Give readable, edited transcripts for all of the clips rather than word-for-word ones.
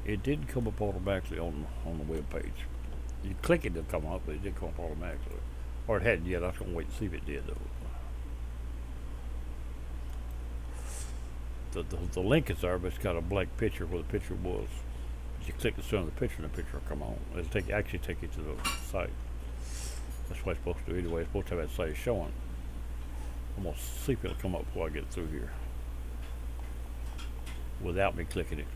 It didn't come up automatically on the web page. You click it, it'll come up, but it didn't come up automatically. Or it hadn't yet. I was going to wait and see if it did, though. The link is there, but it's got a blank picture where the picture was. But you click the center of the picture, and the picture will come on. It'll actually take you to the site. That's what it's supposed to do anyway. It's supposed to have that site showing. I'm going to see if it'll come up before I get through here. Without me clicking it.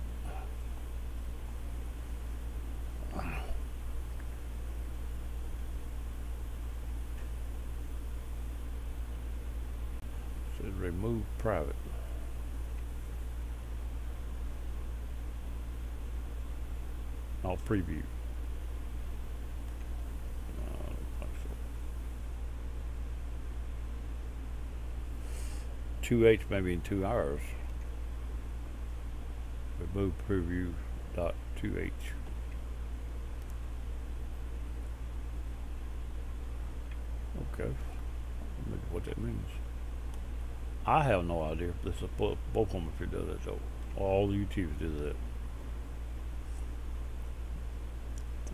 Said remove private. I'll preview. I don't think so. 2H maybe in 2 hours. Remove preview dot 2H. Okay. Maybe what that means. I have no idea. This is both of them if you do that though. All the YouTubers do that.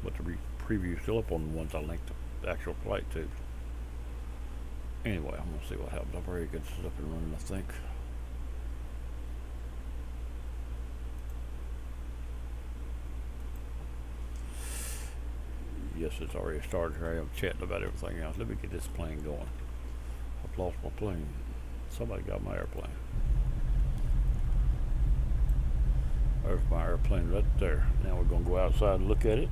But the preview still up on the ones I linked the actual flight to. Anyway, I'm gonna see what happens. I've already got this up and running, I think. Yes, it's already started here. I am chatting about everything else. Let me get this plane going. I've lost my plane. Somebody got my airplane. There's my airplane right there. Now we're gonna go outside and look at it.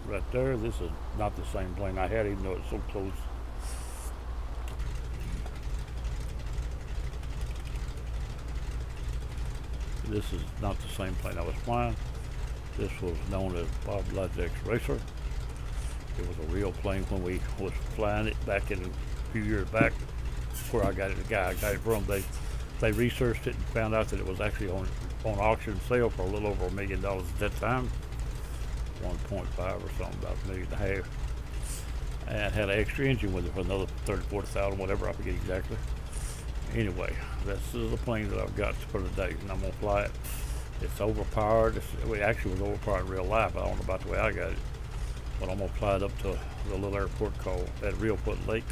Right there, this is not the same plane I had, even though it's so close. This is not the same plane I was flying. This was known as Bob Lodge's Racer. It was a real plane when we was flying it back in a few years back. Where I got it, the guy I got it from, they researched it and found out that it was actually on auction sale for a little over $1 million at that time. 1.5 or something, about $1.5 million. And had an extra engine with it for another 30,000, 40,000, whatever, I forget exactly. Anyway, this is the plane that I've got for today, and I'm gonna fly it. It's overpowered. It actually was overpowered in real life. I don't know about the way I got it, but I'm gonna fly it up to the little airport called at Real Foot Lake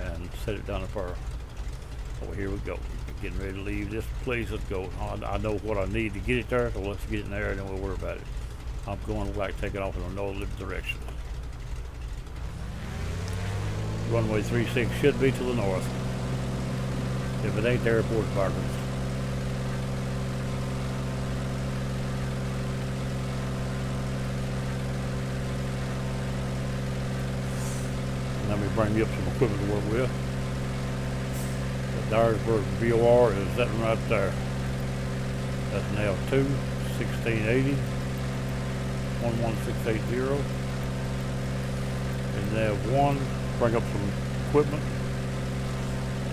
and set it down up our. Oh, here we go. Getting ready to leave this place. Let's go. I know what I need to get it there, so let's get it in there and then we'll worry about it. I'm going like taking off in a northerly direction. Runway 36 should be to the north. If it ain't, the airport's backwards. Let me bring you up some equipment to work with. The Dyersburg VOR is sitting right there. That's nav 2, 1680, 11680. And nav 1, bring up some equipment.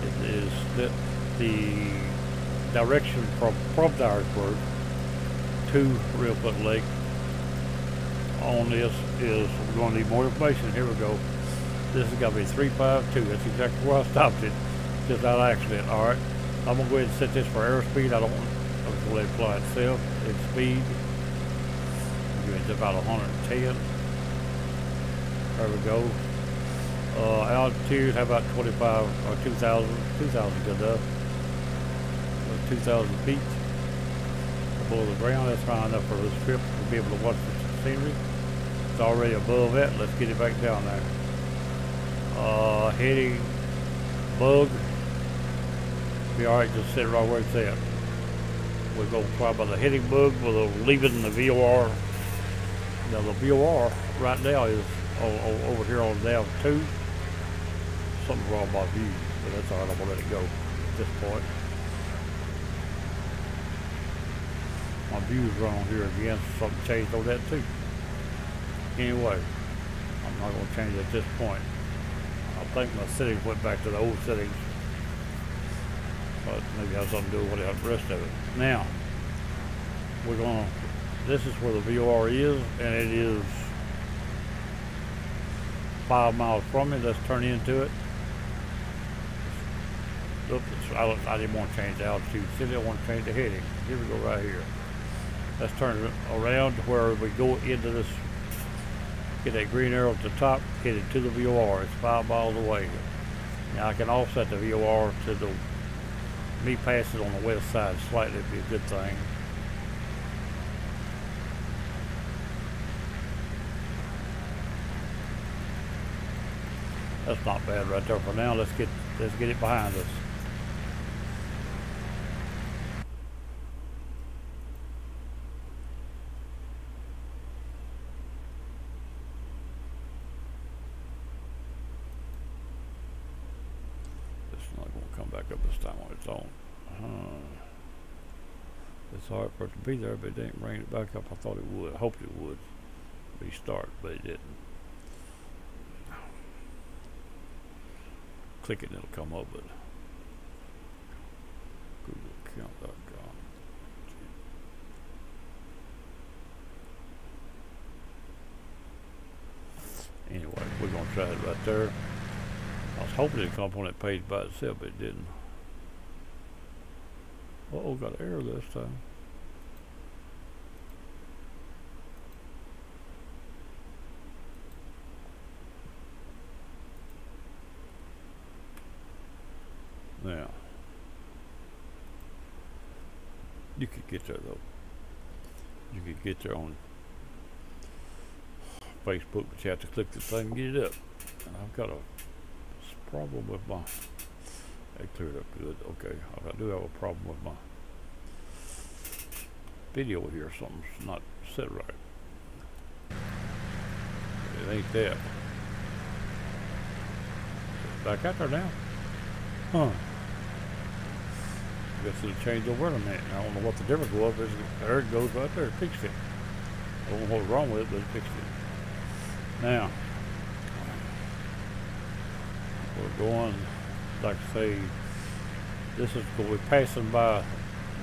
It is the direction from Dyersburg to Real Foot Lake. On this is, we're going to need more information. Here we go. This is going to be 352. That's exactly where I stopped it. Just out of accident. Alright. I'm going to go ahead and set this for airspeed. I'm just going to let it fly itself. Its speed. It's about 110. There we go. Altitude, how about 25 or 2,000? 2,000 good enough. 2,000 feet above the ground. That's fine enough for this trip to be able to watch the scenery. It's already above that. Let's get it back down there. Heading bug. Be alright, just sit right where it's at. We're going to fly by the heading bug. We're leaving the VOR. Now the VOR right now is over here on nav 2. Something's wrong with my view, but that's alright, I'm going to let it go at this point. My view's wrong here again, something changed on that too. Anyway, I'm not going to change it at this point. I think my settings went back to the old settings, but maybe it has something to do with the rest of it. Now, we're going to, this is where the VOR is, and it is 5 miles from it. Let's turn into it. Oops, I didn't want to change the altitude. See, I want to change the heading. Here we go right here. Let's turn it around to where we go into this, get that green arrow at the top, hit it to the VOR. It's 5 miles away. Now I can offset the VOR to the, me pass it on the west side slightly would be a good thing. That's not bad right there for now. Let's get it behind us. It's not going to come back up this time on its own. It's hard for it to be there, but it didn't bring it back up. I thought it would. I hoped it would restart, but it didn't. Click it and it'll come up, but GoogleAccount.com. Anyway, we're gonna try it right there. I was hoping it'd come up on that page by itself, but it didn't. Uh-oh, got an error this time. Now, you could get there though. You could get there on Facebook, but you have to click the thing and get it up. And I've got a problem with my, that cleared up good. Okay, I do have a problem with my video here. Something's not set right. It ain't that. Back out there now. Huh. I guess it'll change over in a minute. I don't know what the difference was. There it goes right there. It fixed it. I don't know what's wrong with it, but it fixed it. Now, we're going, like I say, this is, we're passing by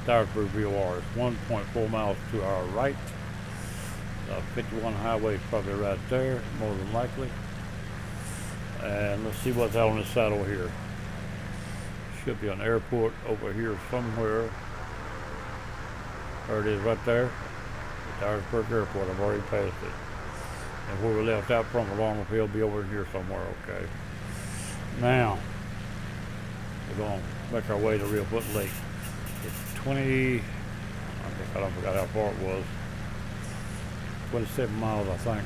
Dyersburg VOR. It's 1.4 miles to our right. 51 highway is probably right there, more than likely. And let's see what's out on this side over here. Should be an airport over here somewhere. There it is right there. The Dyersburg Airport. I've already passed it. And where we left out from along the hill will be over here somewhere, okay. Now, we're going to make our way to Real Foot Lake. It's 20, I don't forgot how far it was. 27 miles, I think.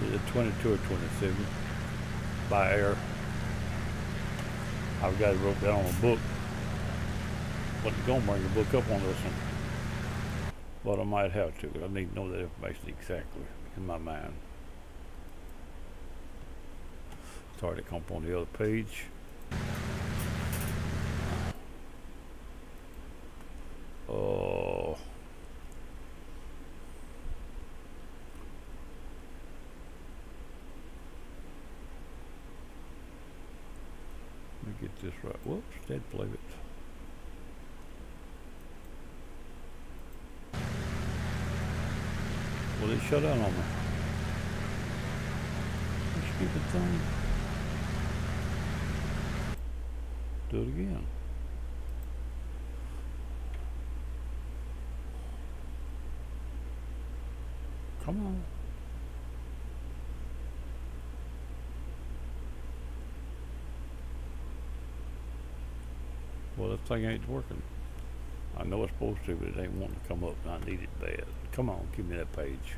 Is it 22 or 27? By air. I've got it wrote down on a book. Wasn't going to bring the book up on this one, but I might have to. I need to know that information exactly in my mind. Sorry to come up on the other page. Oh. Let me get this right. Whoops, dead play it. Well, it shut down on me. This stupid thing. Do it again. Come on. Well, that thing ain't working. I know it's supposed to, but it ain't wanting to come up, and I need it bad. Come on, give me that page.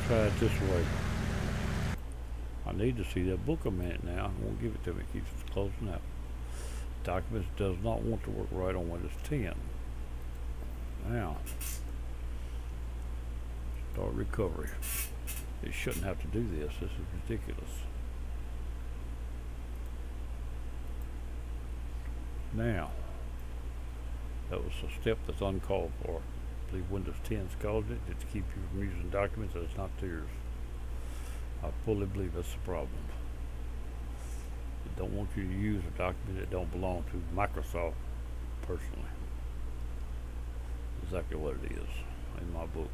Try it this way. I need to see that book a minute now. I won't give it to me. It keeps closing out. Documents does not want to work right on Windows 10. Now, start recovery. It shouldn't have to do this. This is ridiculous. Now, that was a step that's uncalled for. I believe Windows 10's caused it to keep you from using documents that it's not theirs. I fully believe that's the problem. They don't want you to use a document that don't belong to Microsoft personally. Exactly what it is in my book.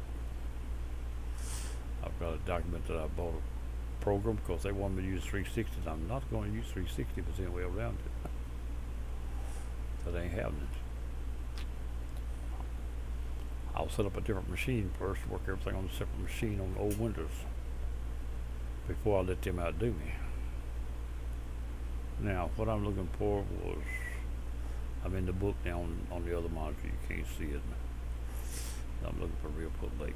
I've got a document that I bought a program because they want me to use 360. And I'm not going to use 360 if there's any way around it. That ain't happening. I'll set up a different machine first, work everything on a separate machine on old Windows before I let them outdo me. Now, what I'm looking for was, I'm in the book now on the other monitor. You can't see it. I'm looking for Real Put Lake.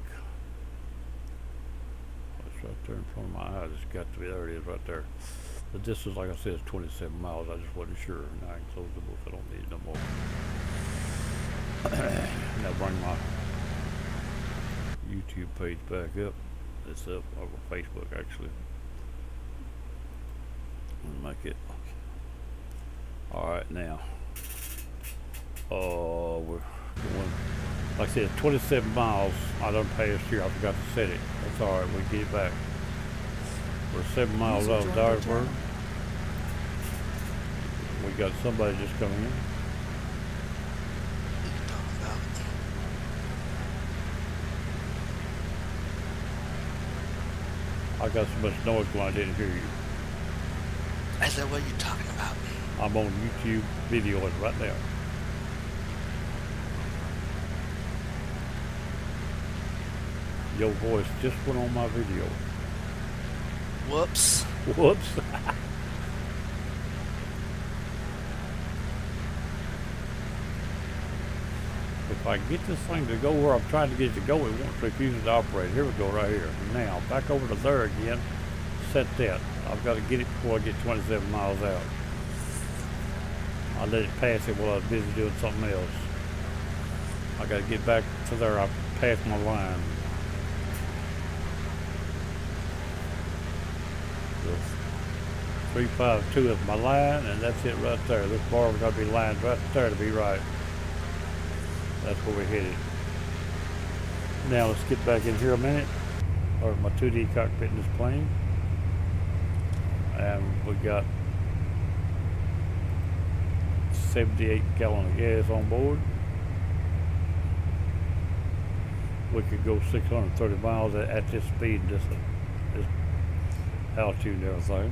It's right there in front of my eyes. It's got to be, there it is right there. The distance, like I said, is 27 miles. I just wasn't sure. Now I can close the book. I don't need it no more. Now bring my YouTube page back up. It's up over Facebook actually. And make it. Alright, now. We're going, like I said, 27 miles. I done passed here. I forgot to set it. That's alright, we get it back. We're 7 miles out of Dyersburg. We got somebody just coming in. I got so much noise going I didn't hear you. I said, what are you talking about? I'm on YouTube videoing right now. Your voice just went on my video. Whoops. Whoops. If I get this thing to go where I'm trying to get it to go, it won't refuse it to operate. Here we go, right here. Now, back over to there again. Set that. I've got to get it before I get 27 miles out. I let it pass it while I was busy doing something else. I got to get back to there. I passed my line. So 352 is my line, and that's it right there. This bar got to be lined right there to be right. That's where we're headed. Now let's get back in here a minute. Or my 2D cockpit in this plane. And we got 78 gallon of gas on board. We could go 630 miles at this speed, this altitude and everything,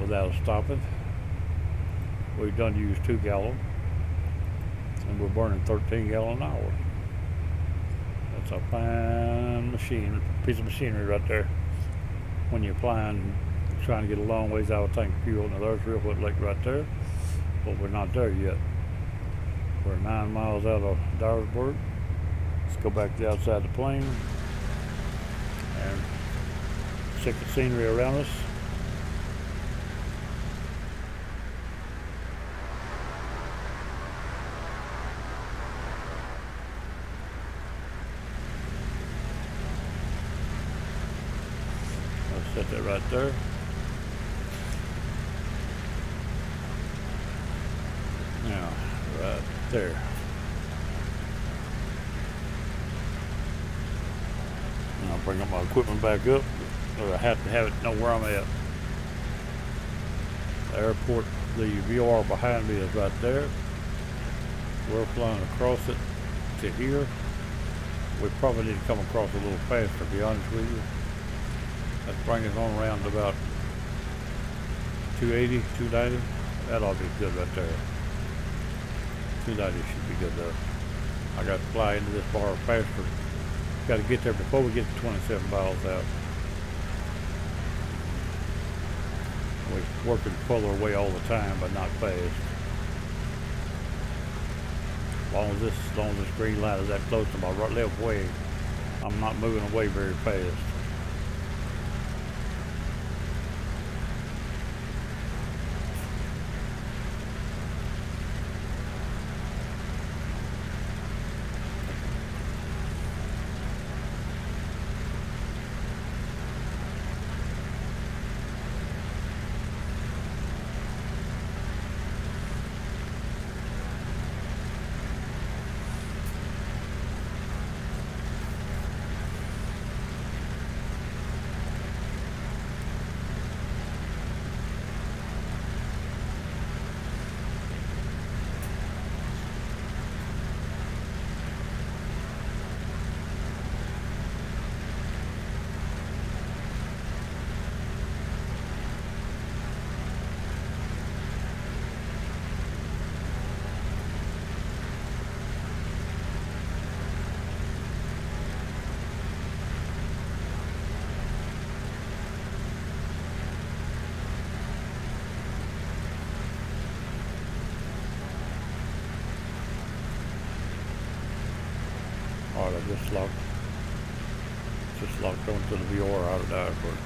without stopping. We've done use 2 gallons. And we're burning 13 gallons an hour. That's a fine machine, piece of machinery right there. When you're flying, trying to get a long ways out of tank of fuel. Now there's Real Put Lake right there, but we're not there yet. We're 9 miles out of Dyersburg. Let's go back to the outside the plane and check the scenery around us. Set that right there. Now, right there. And I'll bring up my equipment back up, or I have to have it know where I'm at. The airport, the VR behind me is right there. We're flying across it to here. We probably need to come across a little faster, to be honest with you. Let's bring us on around to about 280, 290. That ought to be good right there. 290 should be good there. I got to fly into this bar faster. Got to get there before we get to 27 miles out. We're working further away all the time, but not fast. As long as this green light is that close to my right left way, I'm not moving away very fast. just locked onto the VR out of Dyersburg.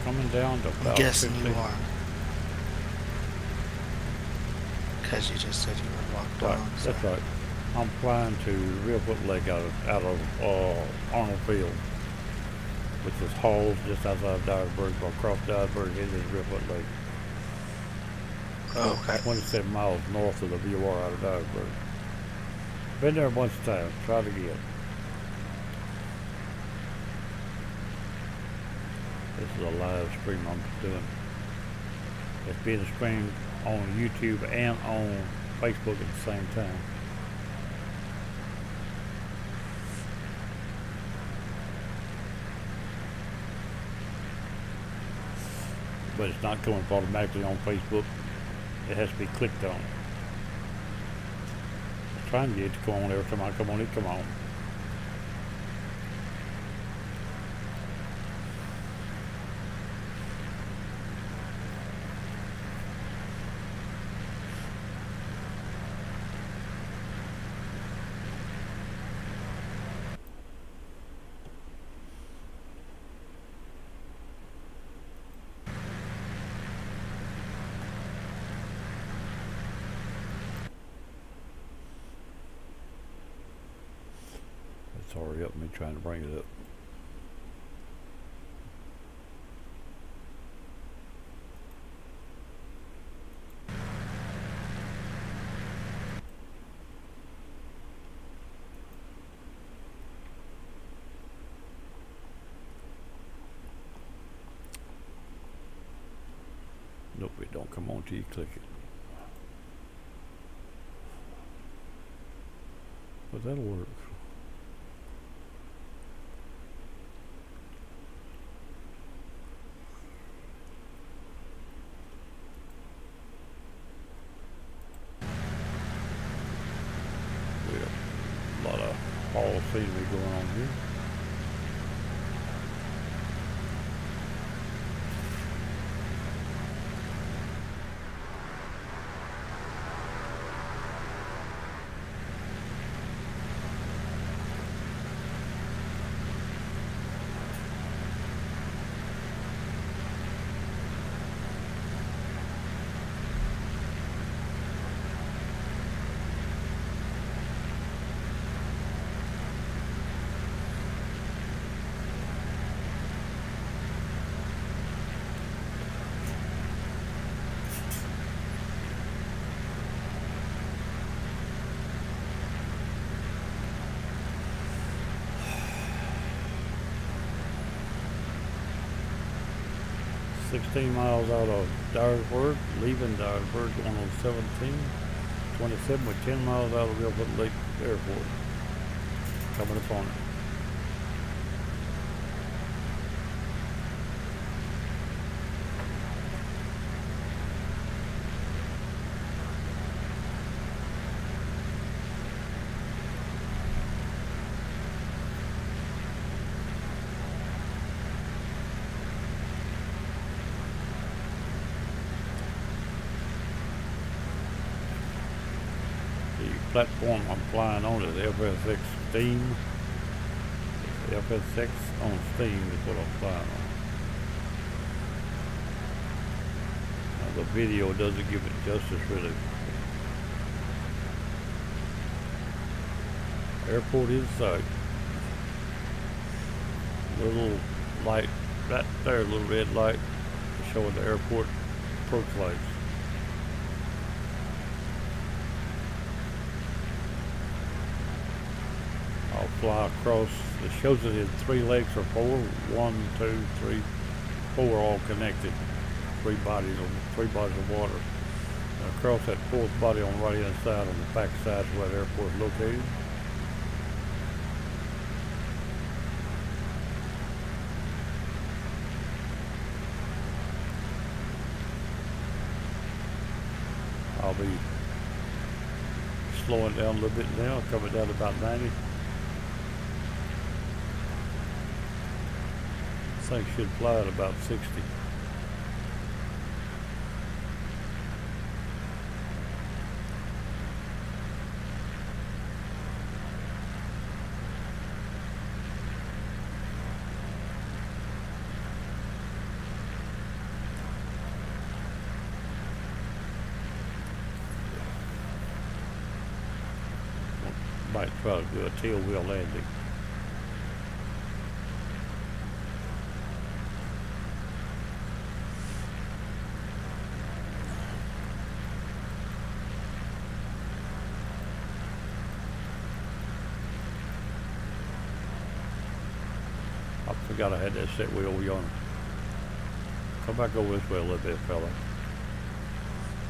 Coming down to about I'm guessing 50. you are. Because you just said you were locked Right, on. So. that's right. I'm flying to Real Foot Lake out of Arnold Field, which is Halls just outside of Dyersburg. But across Dyersburg, it is Real Foot Lake. Oh, okay. 27 miles north of the VR out of Dyersburg. Been there a bunch of times. Tried again. This is a live stream I'm doing. It's being streamed on YouTube and on Facebook at the same time. But it's not coming automatically on Facebook. It has to be clicked on. I'm trying to get it to come on every time I come on, it come on. It's already up, me trying to bring it up. Nope, it don't come on till you click it. But that'll work. We have a lot of hall scenery going on here. "16 miles out of Dyersburg, leaving Dyersburg, going on 17, 27 with 10 miles out of Real Foot Lake Airport, coming upon it. The platform I'm flying on is FSX Steam. FSX on Steam is what I'm flying on. Now the video doesn't give it justice really. Airport is sight. Little light right there, little red light showing the airport approach lights. I'll fly across. It shows it in 3 lakes or 4. 1, 2, 3, 4 all connected. 3 bodies of water. And across that 4th body on the right hand side, on the back side is where the airport is located. I'll be slowing down a little bit now, coming down to about 90. This thing should fly at about 60. might try to do a tail wheel landing. I forgot I had that set wheel over yonder. Come back over this way a little bit, fella.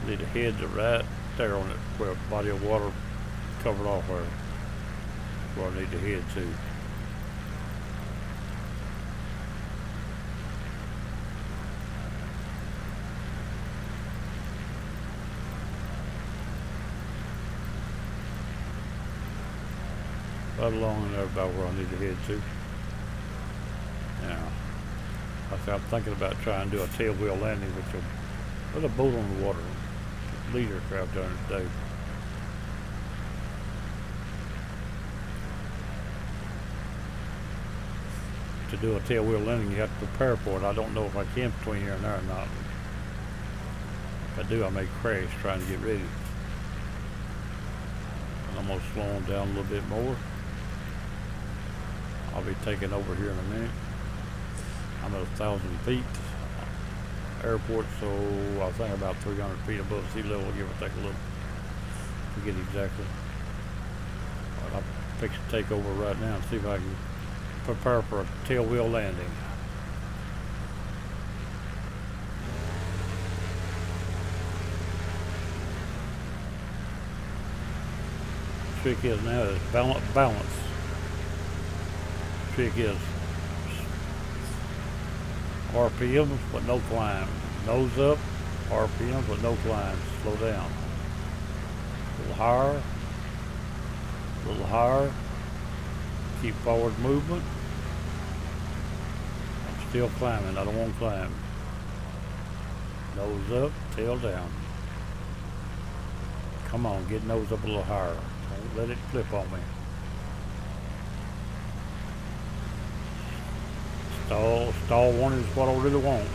Need to head to right there on it where body of water covered off there. Where I need to head to. Right along in there about where I need to head to. Now, I'm thinking about trying to do a tail wheel landing with a boat on the water. Leader craft during the day. To do a tail wheel landing, you have to prepare for it. I don't know if I can between here and there or not. If I do, I may crash trying to get ready. And I'm going to slow them down a little bit more. I'll be taking over here in a minute. I'm at 1,000 feet. Airport, so I think about 300 feet above sea level, give or take a little. Forget exactly. But I'll fix to take over right now and see if I can prepare for a tail wheel landing. Trick is now is balance. Trick is RPMs but no climb. Nose up, RPMs but no climb. Slow down. A little higher. A little higher. Keep forward movement. I'm still climbing. I don't want to climb. Nose up, tail down. Come on, get nose up a little higher. Don't let it flip on me. Stall one is what I really want.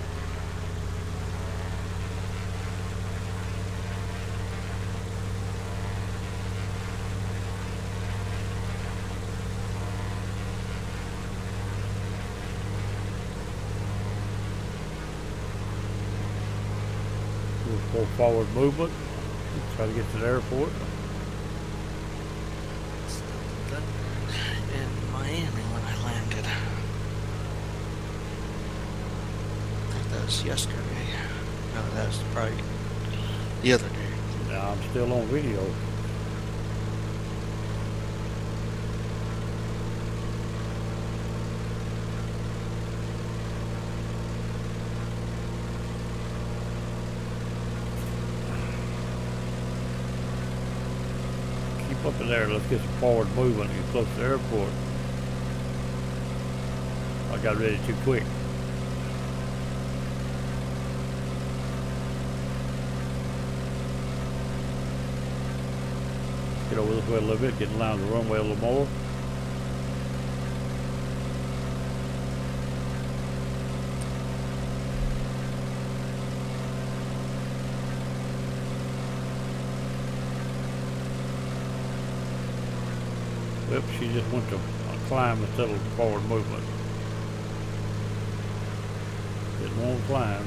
Go forward movement. Try to get to the airport. In Miami when I landed. I think that was yesterday. No, that was probably the other day. Now I'm still on video. Keep up in there. Let's get some forward movement and get close to the airport. I got ready too quick. Get over this way a little bit, get in line with the runway a little more. Yep, she just went to climb instead of forward movement. Didn't want to climb.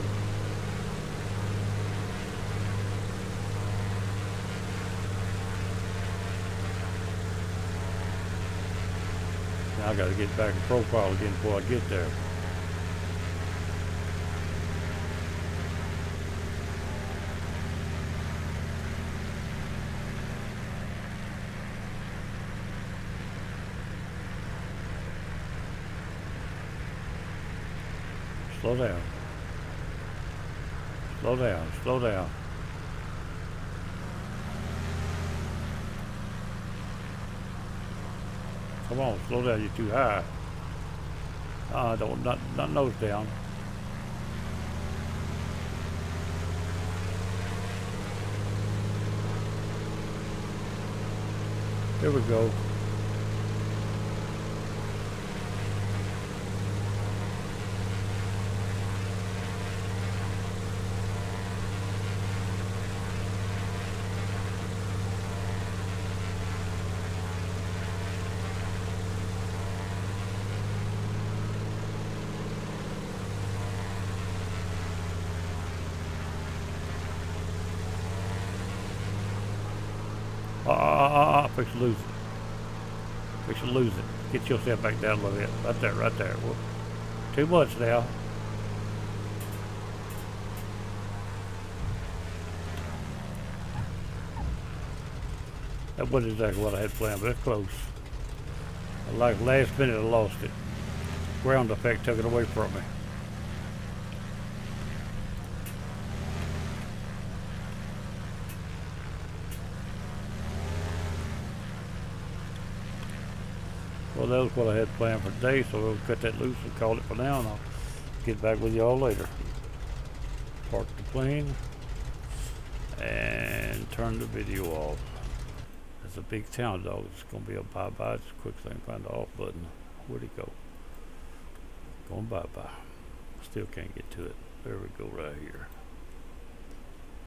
Now I got to get back in profile again before I get there. Slow down. Slow down. Slow down. Come on, slow down. You're too high. Don't not nose down. There we go. Fix to lose it. Fix to lose it. Get yourself back down a little bit. Right there, right there. Whoop. Too much now. That wasn't exactly what I had planned, but it's close. Like last minute I lost it. Ground effect took it away from me. Well, that was what I had planned for today, so we'll cut that loose and call it for now, and I'll get back with y'all later. Park the plane and turn the video off. It's a big town, dog. It's gonna be a bye-bye. It's a quick thing. Find the off button. Where'd it go? Going bye-bye. Still can't get to it. There we go, right here.